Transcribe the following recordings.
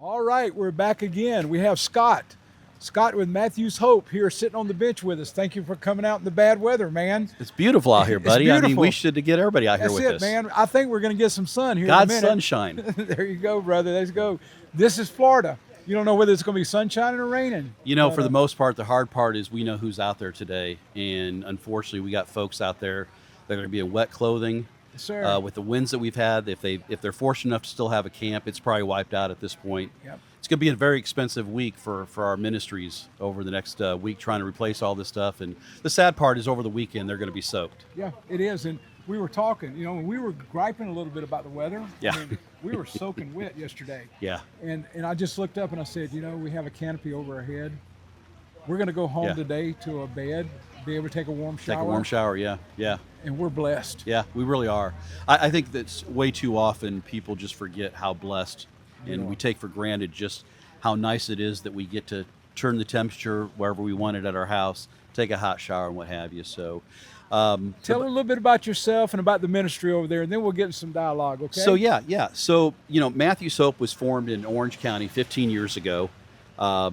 All right, we're back again. We have Scott with Matthew's Hope here sitting on the bench with us. Thank you for coming out in the bad weather, man. It's beautiful out here, buddy. It's I mean, beautiful. we should get everybody out here That's with it, us. man. I think we're going to get some sun here God's in a minute. sunshine. There you go, brother. Let's go. This is Florida. You don't know whether it's going to be sunshine or raining. You know, for the most part, the hard part is we know who's out there today. And unfortunately, we got folks out there that are going to be in wet clothing. Yes, sir. With the winds that we've had, if they're fortunate enough to still have a camp, it's probably wiped out at this point. Yep. It's going to be a very expensive week for our ministries over the next week trying to replace all this stuff. And the sad part is over the weekend, they're going to be soaked. Yeah, it is. And we were talking, we were griping a little bit about the weather. Yeah. I mean, we were soaking wet yesterday. Yeah. And I just looked up and I said, we have a canopy over our head. We're going to go home today to a bed, be able to take a warm shower. Take a warm shower, yeah. And we're blessed. Yeah, we really are. I think that's way too often people just forget how blessed, and we take for granted just how nice it is that we get to turn the temperature wherever we want it at our house, take a hot shower and what have you. So tell a little bit about yourself and about the ministry over there, and then we'll get into some dialogue, okay? So yeah. So, Matthew's Hope was formed in Orange County 15 years ago. I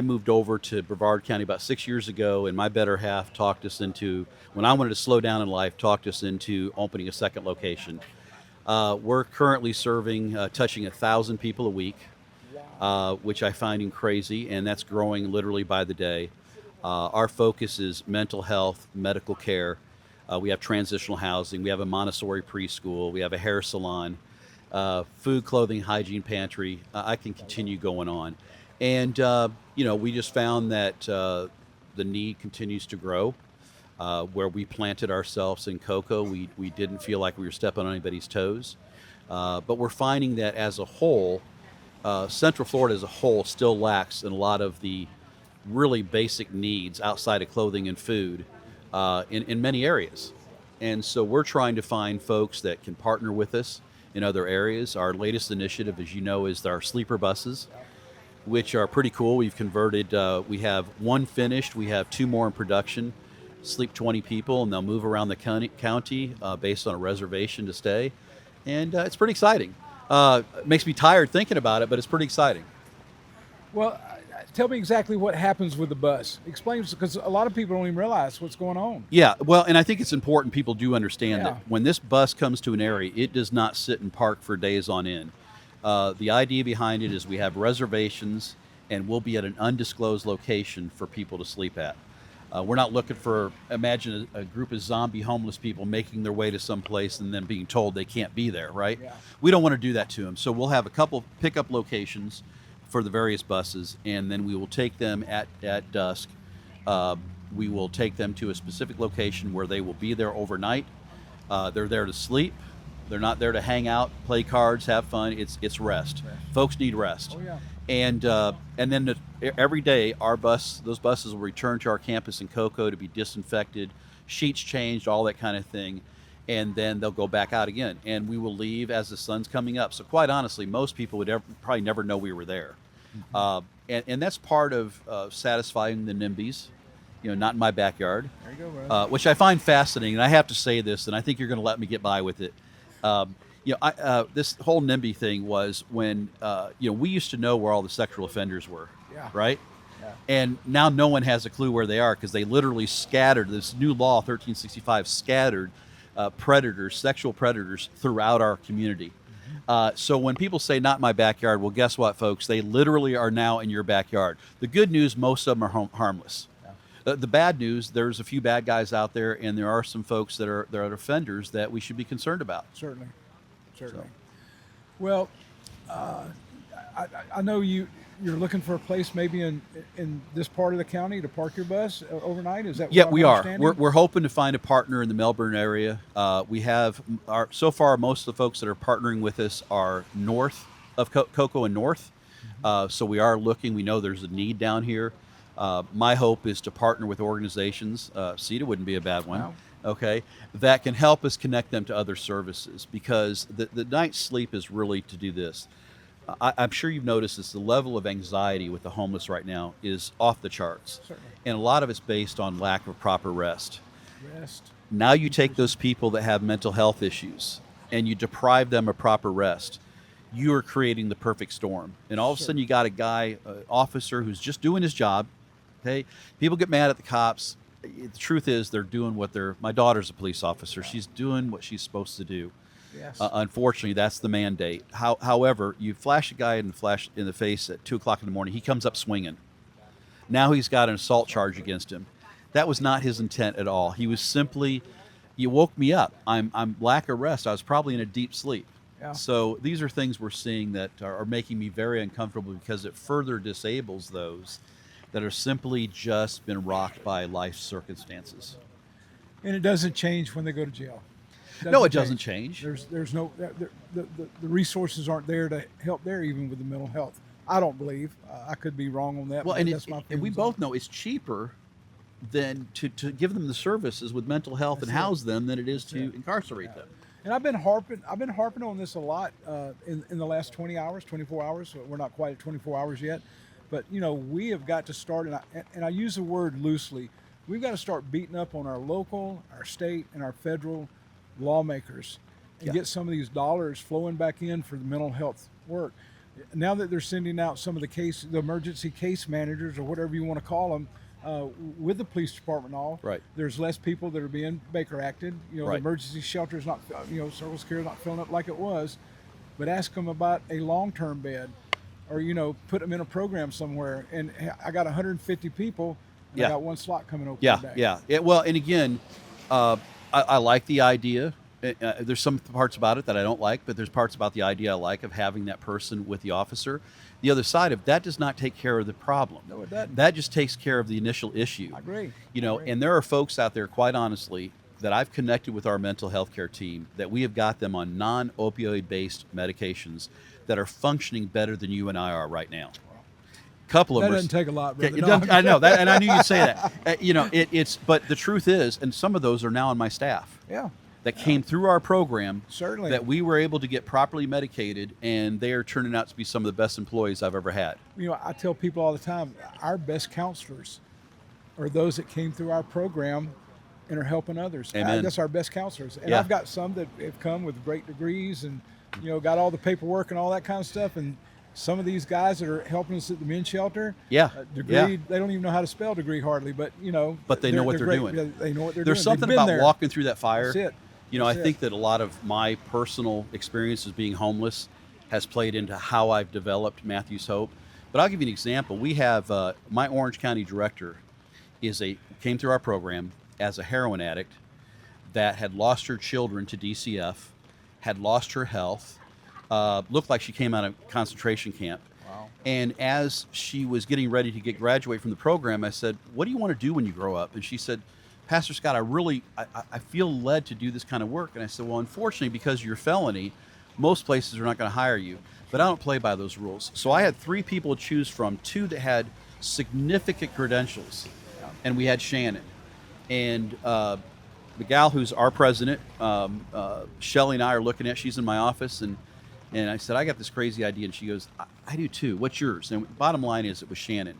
moved over to Brevard County about 6 years ago, and my better half talked us into, when I wanted to slow down in life, talked us into opening a second location. We're currently serving, touching 1,000 people a week, which I find crazy, and that's growing literally by the day. Our focus is mental health, medical care. We have transitional housing. We have a Montessori preschool. We have a hair salon, food, clothing, hygiene pantry. I can continue going on. And, we just found that the need continues to grow. Where we planted ourselves in cocoa, we didn't feel like we were stepping on anybody's toes. But we're finding that as a whole, Central Florida as a whole still lacks in a lot of the really basic needs outside of clothing and food in many areas. And so we're trying to find folks that can partner with us in other areas. Our latest initiative, as you know, is our sleeper buses, which are pretty cool. We've converted, we have one finished, we have two more in production, sleep 20 people, and they'll move around the county based on a reservation to stay. And it's pretty exciting. It makes me tired thinking about it, but it's pretty exciting. Well, tell me exactly what happens with the bus. Explain, because a lot of people don't even realize what's going on. Yeah, well, and I think it's important people do understand that when this bus comes to an area, it does not sit and park for days on end. The idea behind it is we have reservations, and we'll be at an undisclosed location for people to sleep at. We're not looking for, imagine a group of zombie homeless people making their way to some place and then being told they can't be there, right? Yeah. We don't want to do that to them. So we'll have a couple pickup locations for the various buses, and then we will take them at dusk. We will take them to a specific location where they will be there overnight. They're there to sleep. They're not there to hang out, play cards, have fun. It's rest. Folks need rest. Oh, yeah. And then every day, those buses will return to our campus in Cocoa to be disinfected, sheets changed, all that kind of thing, and then they'll go back out again. And we will leave as the sun's coming up. So quite honestly, most people would probably never know we were there. Mm-hmm. And that's part of satisfying the NIMBYs, not in my backyard, There you go, brother. which I find fascinating. And I have to say this, and I think you're going to let me get by with it. This whole NIMBY thing was when, we used to know where all the sexual offenders were, right? Yeah. And now no one has a clue where they are because they literally scattered, this new law, 1365, scattered sexual predators throughout our community. Mm-hmm. So when people say, not my backyard, well, guess what, folks? They literally are now in your backyard. The good news, most of them are harmless. The bad news, there's a few bad guys out there, and there are some folks that are offenders that we should be concerned about. Certainly. Well, I know you're looking for a place maybe in this part of the county to park your bus overnight. Is that Yeah, what we I'm are. understanding? We're hoping to find a partner in the Melbourne area. We have so far most of the folks that are partnering with us are north of Cocoa and north. So we are looking. We know there's a need down here. My hope is to partner with organizations. CITA wouldn't be a bad one. Wow. Okay, that can help us connect them to other services, because the night's sleep is really to do this. I'm sure you've noticed this, the level of anxiety with the homeless right now is off the charts. Certainly. And a lot of it's based on lack of proper rest. Rest. Now you take those people that have mental health issues and you deprive them of proper rest. you are creating the perfect storm. And all of a sudden you got a guy, officer who's just doing his job. Okay. People get mad at the cops. The truth is they're doing what my daughter's a police officer. She's doing what she's supposed to do. Yes. Unfortunately, that's the mandate. However, you flash a guy in the face at 2 o'clock in the morning, he comes up swinging. Now he's got an assault charge against him. That was not his intent at all. He was simply, you woke me up. I'm lack of rest. I was probably in a deep sleep. Yeah. So these are things we're seeing that are making me very uncomfortable because it further disables those that are simply just been rocked by life circumstances. And it doesn't change when they go to jail. No, it doesn't change. There's no the resources aren't there to help there, even with the mental health. I don't believe. I could be wrong on that. Well, but and, and we both know it's cheaper than to give them the services with mental health and house them than it is to incarcerate them. And I've been harping on this a lot in the last 24 hours. We're not quite at 24 hours yet, but we have got to start, and I use the word loosely. We've got to start beating up on our local, our state, and our federal lawmakers and get some of these dollars flowing back in for the mental health work. Now that they're sending out some of the emergency case managers or whatever you want to call them, with the police department and all, right. There's less people that are being Baker acted. Right. The emergency shelter is not, Circle Care is not filling up like it was. But ask them about a long-term bed, or put them in a program somewhere. And I got 150 people, and I got one slot coming open today. Yeah. Well, and again, I like the idea. There's some parts about it that I don't like, but there's parts about the idea I like of having that person with the officer. The other side of that does not take care of the problem. No, it doesn't. That just takes care of the initial issue. I agree. And there are folks out there, quite honestly, that I've connected with our mental health care team that we have got them on non-opioid based medications that are functioning better than you and I are right now. Couple of that them doesn't take a lot, brother. I know that, and I knew you'd say that. It's but the truth is, and some of those are now on my staff. Yeah. That came through our program. Certainly. That we were able to get properly medicated, and they are turning out to be some of the best employees I've ever had. I tell people all the time, our best counselors are those that came through our program and are helping others. Amen. That's our best counselors. And I've got some that have come with great degrees and got all the paperwork and all that kind of stuff. And some of these guys that are helping us at the men's shelter, degree, they don't even know how to spell degree hardly, but but they know what they're doing. They know what they're doing. There's something about walking through that fire. That's it. I think that a lot of my personal experiences being homeless has played into how I've developed Matthew's Hope. But I'll give you an example. We have my Orange County director came through our program as a heroin addict that had lost her children to DCF, had lost her health, looked like she came out of concentration camp. Wow. And as she was getting ready to graduate from the program, I said, "What do you want to do when you grow up?" And she said, "Pastor Scott, I feel led to do this kind of work." And I said, "Well, unfortunately, because of your felony, most places are not going to hire you. But I don't play by those rules." So I had 3 people to choose from, 2 that had significant credentials. And we had Shannon. And the gal who's our president, Shelly and I are looking at, she's in my office. And I said, "I got this crazy idea." And she goes, I do too. What's yours?" And bottom line is it was Shannon.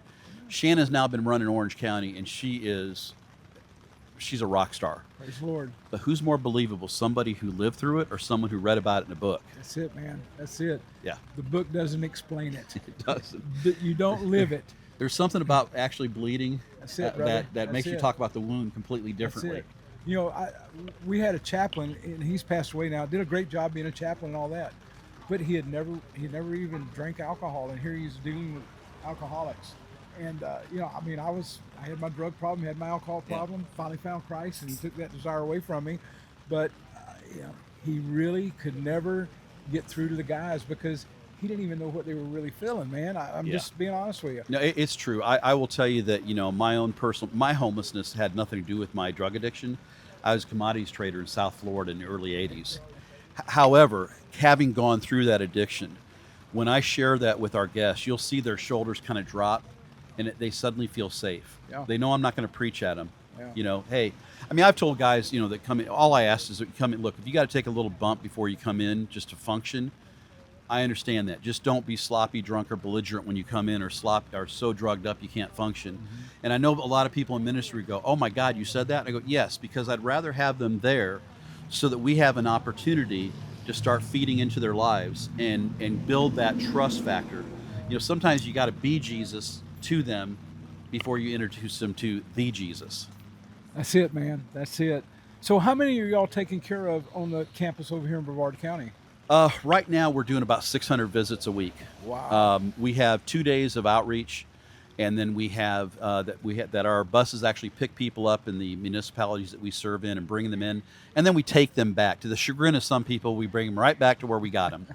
Shannon's now been running Orange County, and she's a rock star. Praise the Lord. But who's more believable, somebody who lived through it or someone who read about it in a book? That's it, man. That's it. Yeah. The book doesn't explain it. It doesn't. You don't live it. There's something about actually bleeding That's it, brother. that makes you talk about the wound completely differently. That's it. We had a chaplain, and he's passed away now. Did a great job being a chaplain and all that, but he never even drank alcohol, and here he's dealing with alcoholics. And I had my drug problem, had my alcohol problem. Finally found Christ, and he took that desire away from me. But he really could never get through to the guys because he didn't even know what they were really feeling, man. I'm just being honest with you. No, it's true. I will tell you that my homelessness had nothing to do with my drug addiction. I was a commodities trader in South Florida in the early 80s. However, having gone through that addiction, when I share that with our guests, you'll see their shoulders kind of drop. And they suddenly feel safe. Yeah. They know I'm not going to preach at them. Yeah. Hey, I've told guys, that come in, all I ask is that you come in, look, if you got to take a little bump before you come in just to function, I understand that. Just don't be sloppy, drunk, or belligerent when you come in, or so drugged up you can't function. Mm-hmm. And I know a lot of people in ministry go, "Oh my God, you said that?" And I go, "Yes, because I'd rather have them there so that we have an opportunity to start feeding into their lives and build that trust factor. Sometimes you got to be Jesus to them before you introduce them to the Jesus. That's it, man. That's it. So how many are y'all taking care of on the campus over here in Brevard County? Right now, we're doing about 600 visits a week. Wow. We have 2 days of outreach, and then we have that our buses actually pick people up in the municipalities that we serve in and bring them in, and then we take them back. To the chagrin of some people, we bring them right back to where we got them.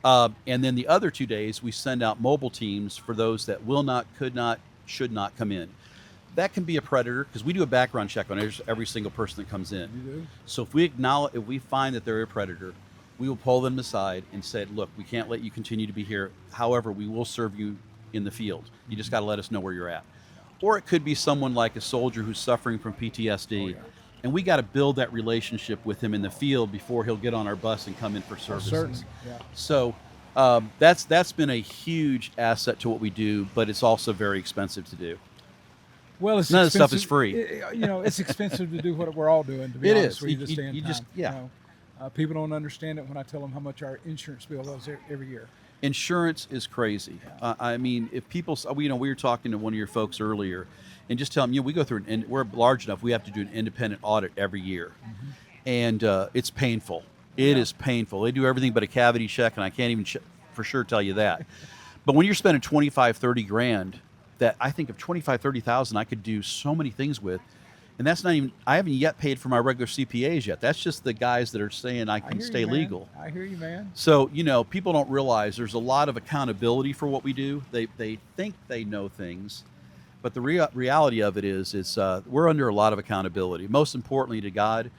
And then the other 2 days, we send out mobile teams for those that will not, could not, should not come in. That can be a predator, because we do a background check on every single person that comes in. You do? So if we find that they're a predator, we will pull them aside and say, look, we can't let you continue to be here. However, we will serve you in the field. You just got to let us know where you're at. Or it could be someone like a soldier who's suffering from PTSD. Oh, yeah. And we got to build that relationship with him in the field before he'll get on our bus and come in for services. Certainly. Yeah. So that's been a huge asset to what we do, but it's also very expensive to do. Well, it's None of the stuff is expensive- free. It's expensive to do what we're all doing. To be It honest is. with you, to You- stay in you time, just- yeah. People don't understand it when I tell them how much our insurance bill is every year. Insurance is crazy. I mean, if people, we were talking to one of your folks earlier, and just tell them, we go through we're large enough, we have to do an independent audit every year, and it's painful. It is painful. They do everything but a cavity check, and I can't even for sure tell you that. But when you're spending 25, 30 grand, that I think of 25, 30,000, I could do so many things with. And that's not even, I haven't yet paid for my regular CPAs yet. That's just the guys that are saying I can hear stay you, man. legal. I hear you, man. So, people don't realize there's a lot of accountability for what we do. They think they know things, but the reality of it is we're under a lot of accountability, most importantly to God.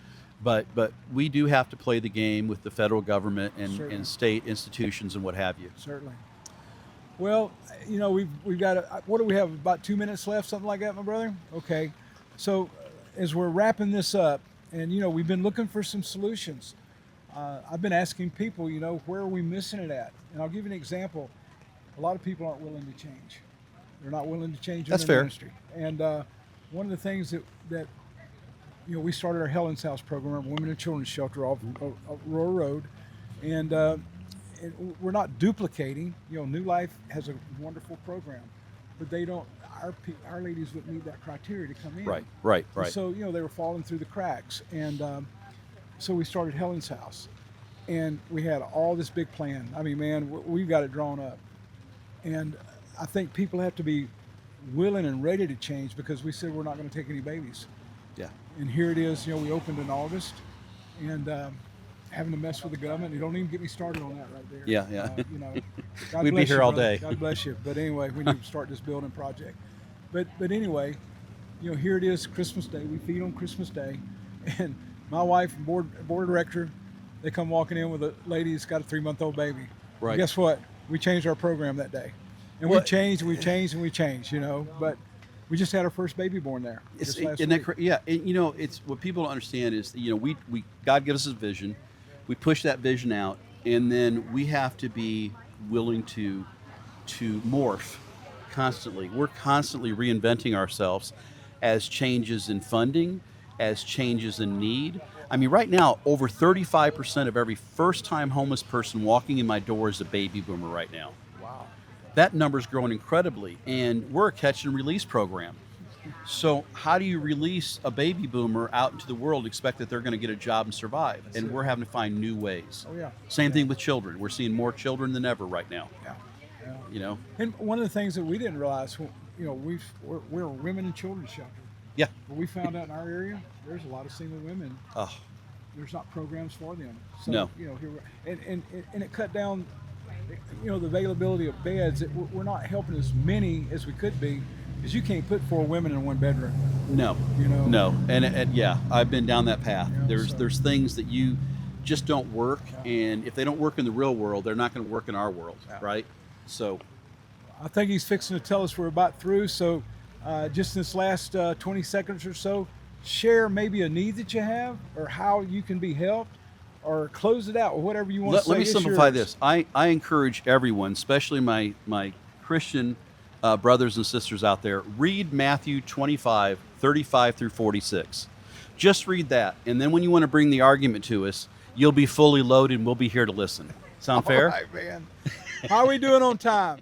But we do have to play the game with the federal government Certainly. and state institutions and what have you. Certainly. Well, we've got what do we have? About 2 minutes left, something like that, my brother. Okay. So, as we're wrapping this up, and we've been looking for some solutions. I've been asking people, where are we missing it at? And I'll give you an example. A lot of people aren't willing to change. They're not willing to change in That's their fair. ministry. And one of the things that we started our Helen's House program, Women and Children's Shelter off Royal Road, and we're not duplicating. New Life has a wonderful program, but they don't. Our ladies would need that criteria to come in. Right. And so they were falling through the cracks, and so we started Helen's House, and we had all this big plan. I mean, man, we've got it drawn up, and I think people have to be willing and ready to change, because we said we're not going to take any babies. Yeah. And here it is. We opened in August, and having to mess with the government. You don't even get me started on that right there. Yeah. God We'd be bless here you, all brother. day. God bless you. But anyway, we need to start this building project. But anyway, here it is, Christmas Day. We feed on Christmas Day, and my wife and board director, they come walking in with a lady that's got a 3-month-old baby. Right. And guess what? We changed our program that day, and Well- we changed. But we just had our first baby born there. It's, just last isn't that week. yeah, and, it's what people don't understand is we God gives us a vision, we push that vision out, and then we have to be willing to morph constantly. We're constantly reinventing ourselves as changes in funding, as changes in need. I mean, right now, over 35% of every first-time homeless person walking in my door is a baby boomer right now. Wow. That number's growing incredibly, and we're a catch and release program. So how do you release a baby boomer out into the world, expect that they're going to get a job and survive? And we're having to find new ways. Oh yeah. Same thing with children. We're seeing more children than ever right now. Yeah. And one of the things that we didn't realize, we're a women and children's shelter. Yeah. But we found out in our area, there's a lot of single women. Oh, There's not programs for them. So, No. here and it cut down, the availability of beds. We're not helping as many as we could be, because you can't put 4 women in one bedroom. no. No. And yeah, I've been down that path. There's things that you just don't work, and if they don't work in the real world, they're not going to work in our world, right? So I think he's fixing to tell us we're about through. So just in this last 20 seconds or so, share maybe a need that you have, or how you can be helped, or close it out, or whatever you want to say. let me It's simplify yours. this. I encourage everyone, especially my Christian brothers and sisters out there, read Matthew 25:35 through 46. Just read that, and then when you want to bring the argument to us, you'll be fully loaded and we'll be here to listen. Sound fair? All right, man. How are we doing on time?